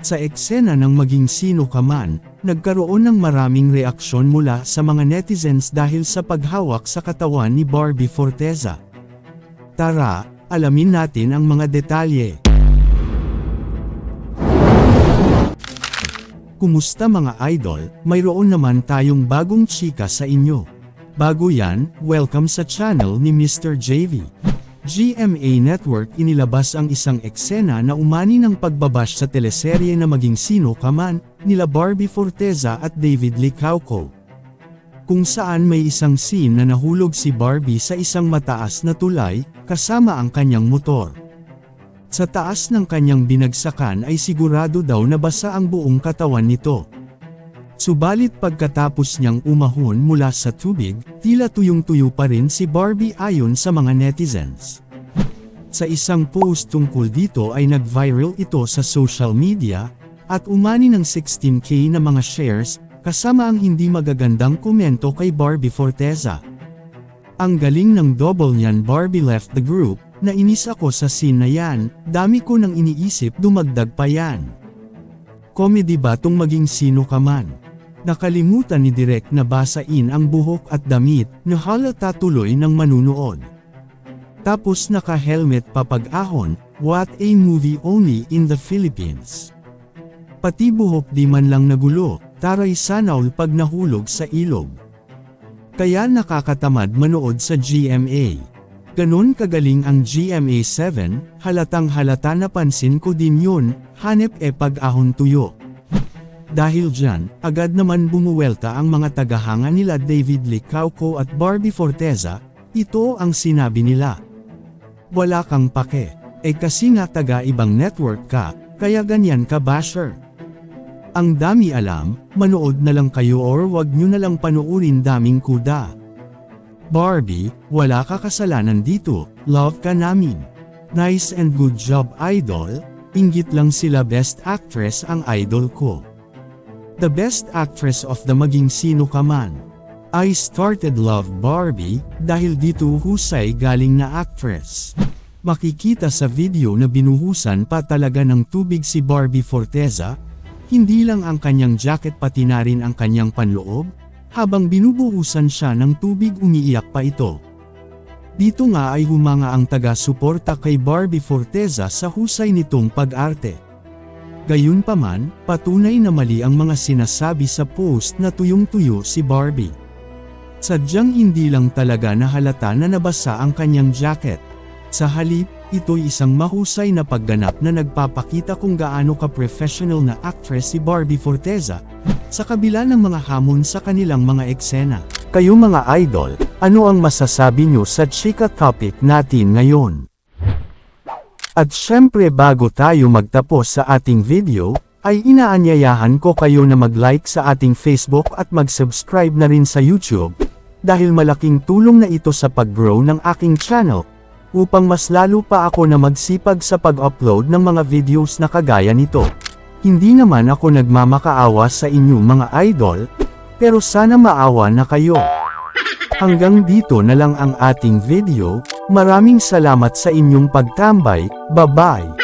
Sa eksena ng Maging Sino Ka Man, nagkaroon ng maraming reaksyon mula sa mga netizens dahil sa paghawak sa katawan ni Barbie Forteza. Tara, alamin natin ang mga detalye. Kumusta mga idol, mayroon naman tayong bagong chika sa inyo. Bago yan, welcome sa channel ni Mr. JV. GMA Network inilabas ang isang eksena na umani ng pagbabash sa teleserye na Maging Sino Ka Man, nila Barbie Forteza at David Licauco. Kung saan may isang scene na nahulog si Barbie sa isang mataas na tulay, kasama ang kanyang motor. Sa taas ng kanyang binagsakan ay sigurado daw na basa ang buong katawan nito. Subalit pagkatapos niyang umahon mula sa tubig, tila tuyong-tuyo pa rin si Barbie ayon sa mga netizens. Sa isang post tungkol dito ay nag-viral ito sa social media, at umani ng 16K na mga shares, kasama ang hindi magagandang komento kay Barbie Forteza. Ang galing ng double niyan. Barbie left the group, nainis ako sa scene na yan, dami ko nang iniisip dumagdag pa yan. Comedy ba tong Maging Sino Ka Man? Nakalimutan ni Direk na basain ang buhok at damit, na halata tuloy ng manunood. Tapos naka-helmet pa pag-ahon, what a movie only in the Philippines. Pati buhok di man lang nagulo, taray sanaul pag nahulog sa ilog. Kaya nakakatamad manood sa GMA. Ganon kagaling ang GMA7, halatang halata napansin ko din yun, hanep pag-ahon tuyo. Dahil dyan, agad naman bumuwelta ang mga tagahanga nila David Licauco at Barbie Forteza, ito ang sinabi nila. Wala kang pake, kasi nga taga-ibang network ka, kaya ganyan ka basher. Ang dami alam, manood na lang kayo or wag nyo na lang panoorin daming kuda. Barbie, wala ka kasalanan dito, love ka namin. Nice and good job idol, inggit lang sila best actress ang idol ko. The best actress of the Maging Sino Ka Man. I started love Barbie, dahil dito husay galing na actress. Makikita sa video na binuhusan pa talaga ng tubig si Barbie Forteza, hindi lang ang kanyang jacket pati na rin ang kanyang panloob, habang binubuhusan siya ng tubig umiiyak pa ito. Dito nga ay humanga ang taga-suporta kay Barbie Forteza sa husay nitong pag-arte. Gayunpaman, patunay na mali ang mga sinasabi sa post na tuyong-tuyo si Barbie. Sadyang hindi lang talaga nahalata na nabasa ang kanyang jacket. Sa halip, ito'y isang mahusay na pagganap na nagpapakita kung gaano ka-professional na actress si Barbie Forteza, sa kabila ng mga hamon sa kanilang mga eksena. Kayo mga idol, ano ang masasabi nyo sa chika topic natin ngayon? At syempre bago tayo magtapos sa ating video, ay inaanyayahan ko kayo na mag-like sa ating Facebook at mag-subscribe na rin sa YouTube, dahil malaking tulong na ito sa pag-grow ng aking channel, upang mas lalo pa ako na magsipag sa pag-upload ng mga videos na kagaya nito. Hindi naman ako nagmamakaawa sa inyo mga idol, pero sana maawa na kayo. Hanggang dito na lang ang ating video, maraming salamat sa inyong pagtambay, bye-bye!